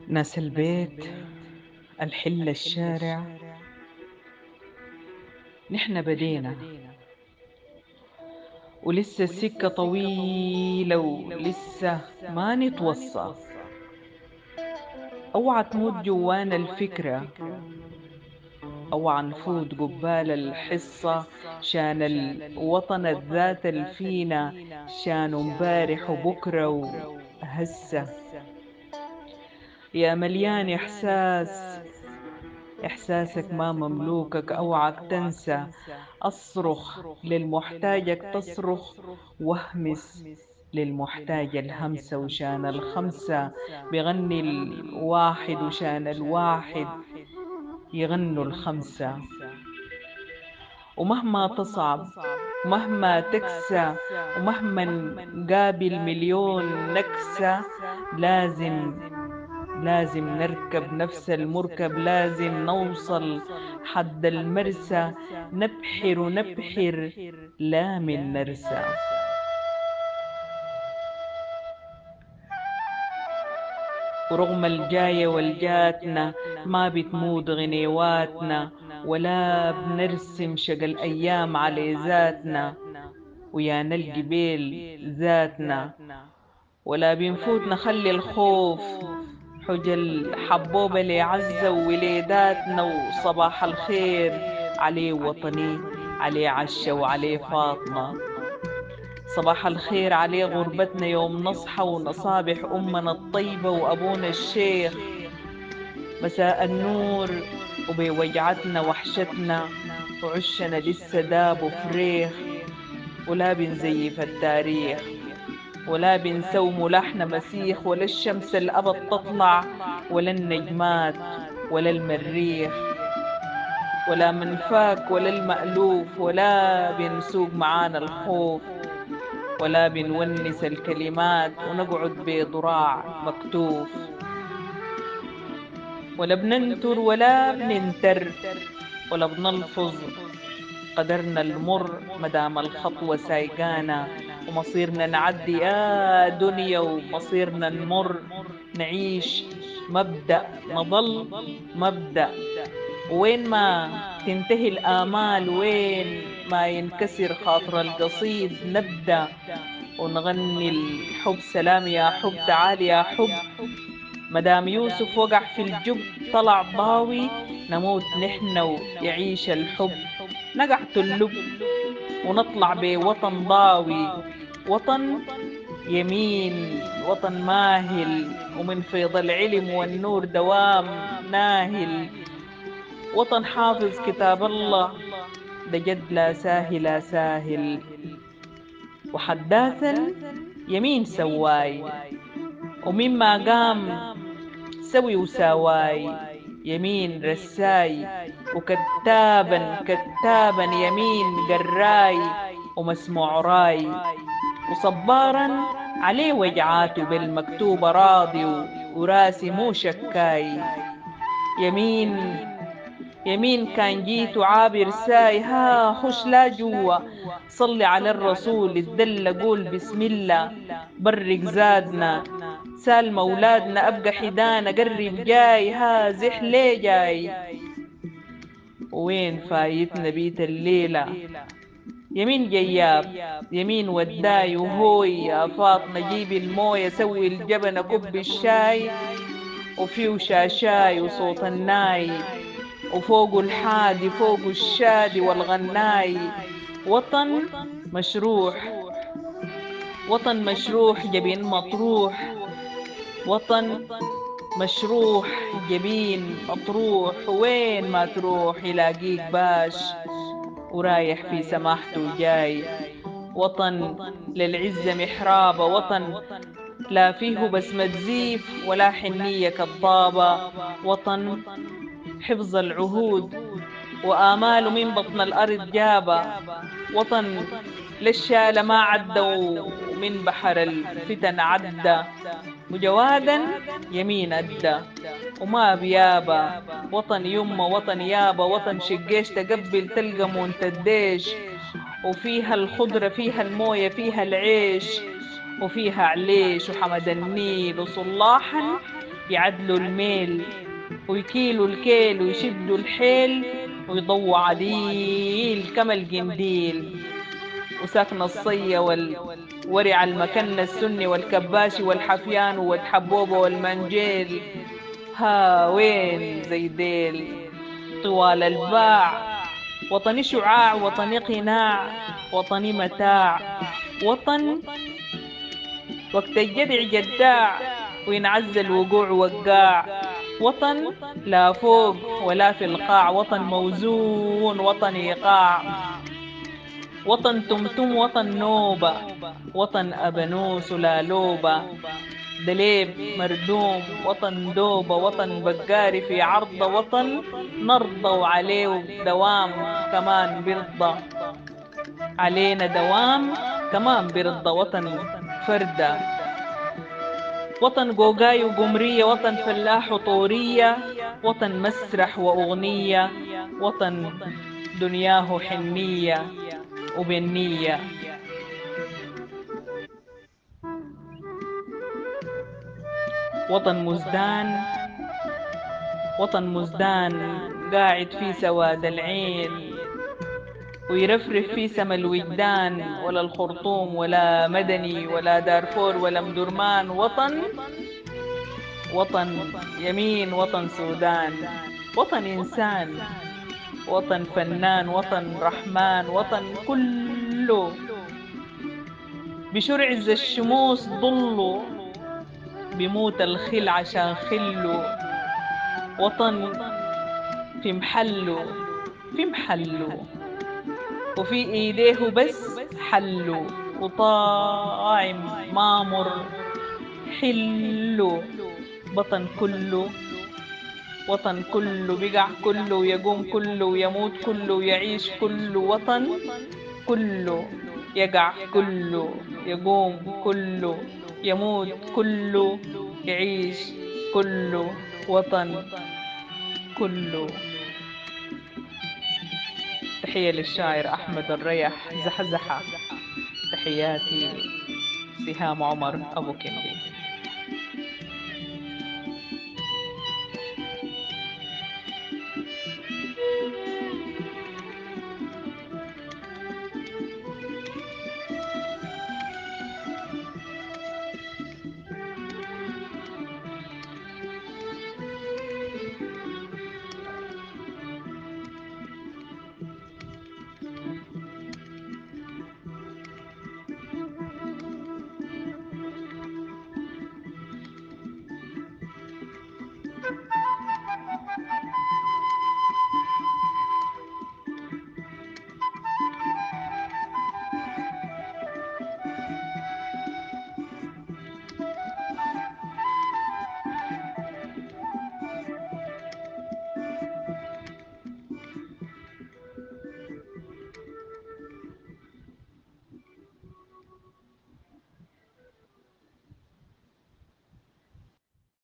ناس البيت، الحلة، الشارع، نحن بدينا ولسه السكة طويلة ولسه ما نتوصى. اوعى تموت جوانا الفكرة، اوعى نفوت قبال الحصة شان الوطن الذات الفينا، شان امبارح وبكرة وهسه. يا مليان إحساس، إحساسك ما مملوكك، أوعك تنسى. أصرخ للمحتاجك تصرخ، واهمس للمحتاج الهمسة. وشان الخمسة بيغني الواحد، وشان الواحد يغنوا الخمسة. ومهما تصعب، ومهما تكسى، ومهما نقابل مليون نكسة، لازم نركب نفس المركب، لازم نوصل حد المرسى. نبحر ونبحر لا من نرسى. ورغم الجاية والجاتنا ما بتموت غنيواتنا، ولا بنرسم شق الأيام على ذاتنا، ويا نلقي بيل ذاتنا. ولا بنفوت نخلي الخوف حجل حبوبة لعزة ووليداتنا. وصباح الخير عليه وطني، عليه عشة وعليه فاطمة. صباح الخير عليه غربتنا يوم نصحى ونصابح أمنا الطيبة وأبونا الشيخ. مساء النور وبوجعتنا وحشتنا، وعشنا لسه داب وفريخ. ولا بنزيف التاريخ، ولا بنسوم لحن مسيخ، ولا الشمس الأبد تطلع، ولا النجمات، ولا المريخ، ولا منفاك، ولا المألوف. ولا بنسوق معانا الخوف، ولا بنونس الكلمات ونقعد بضراع مكتوف. ولا بننتر ولا بننتر، ولا بنلفظ قدرنا المر مدام الخطوة سايقانا. ومصيرنا نعدي يا دنيا، ومصيرنا نمر نعيش مبدأ نظل مبدأ. وين ما تنتهي الآمال، وين ما ينكسر خاطر القصيد، نبدأ ونغني الحب. سلام يا حب، تعال يا حب. مدام يوسف وقع في الجب طلع ضاوي، نموت نحن ويعيش الحب. نقعت اللب ونطلع بوطن ضاوي، وطن يمين، وطن ماهل ومن فيض العلم والنور دوام ناهل. وطن حافظ كتاب الله، ده جد لا ساهل لا ساهل. وحداثا يمين سواي، ومما قام سوي وساواي. يمين رساي، وكتابا كتابا يمين قراي ومسموع راي. وصبارا عليه وجعاته بالمكتوبة راضي، وراسي مو شكاي. يمين، يمين كان جيت عابر ساي، ها خش لا جوا. صلي على الرسول الدل، قول بسم الله. برق زادنا سال مولادنا، أبقى حدانا قرب جاي، ها زح ليه جاي. وين فايتنا بيت الليلة؟ يمين جياب، يمين وداي وهوي. يا فاطمة جيبي الموية، سوي الجبنة، كب الشاي. وفيه شاشاي وصوت الناي، وفوق الحادي فوق الشادي والغناي. وطن مشروح، وطن مشروح جبين مطروح. وطن مشروح جبين مطروح، وين ما تروح يلاقيك باش ورايح في سماحته جاي. وطن للعزة محرابة، وطن لا فيه بسمة زيف ولا حنية كالضابة. وطن حفظ العهود وآماله من بطن الأرض جابة. وطن للشالة ما عدى، ومن بحر الفتن عدى. وجوادا يمين أدى وما بيابا. وطن يمه، وطن يابا، وطن شقيش تقبل تلقى مونت الديش. وفيها الخضرة، فيها الموية، فيها العيش. وفيها عليش وحمد النيل وصلاحا يعدلوا الميل ويكيلوا الكيل ويشدوا الحيل ويضووا عديل كما الجنديل. وساكن الصية والورع المكن السني والكباشي والحفيان والحبوبة والمنجيل. ها وين زيديل طوال الباع. وطني شعاع وطني قناع وطني متاع. وطن وقت الجدع جداع وينعز الوقوع وقاع. وطن لا فوق ولا في القاع. وطن موزون وطن إيقاع. وطن تمتم وطن نوبة. وطن أبنوس لا لوبة. دليب مردوم وطن دوبة. وطن بقاري في عرضة. وطن نرضى وعليه دوام كمان برضى. علينا دوام كمان برضى. وطن فردة. وطن قوقاي وقمرية. وطن فلاح وطورية. وطن مسرح وأغنية. وطن دنياه حنية وبنية. وطن مزدان. وطن مزدان قاعد في سواد العين ويرفرف في سما الوجدان. ولا الخرطوم ولا مدني ولا دارفور ولا مدرمان. وطن يمين. وطن سودان. وطن إنسان. وطن فنان. وطن رحمن. وطن كله بشرعز الشموس ضله بموت الخل عشان خله. وطن في محله. في محله وفي ايديه بس حله. وطاعم مامر حله. بطن كله. وطن كله بقع كله يقوم كله يموت كله يعيش كله. وطن كله يقع كله يقوم كله يموت كله يعيش كله. وطن كله. تحية للشاعر أحمد الريح زحزحة. تحياتي سهام عمر أبو كندي.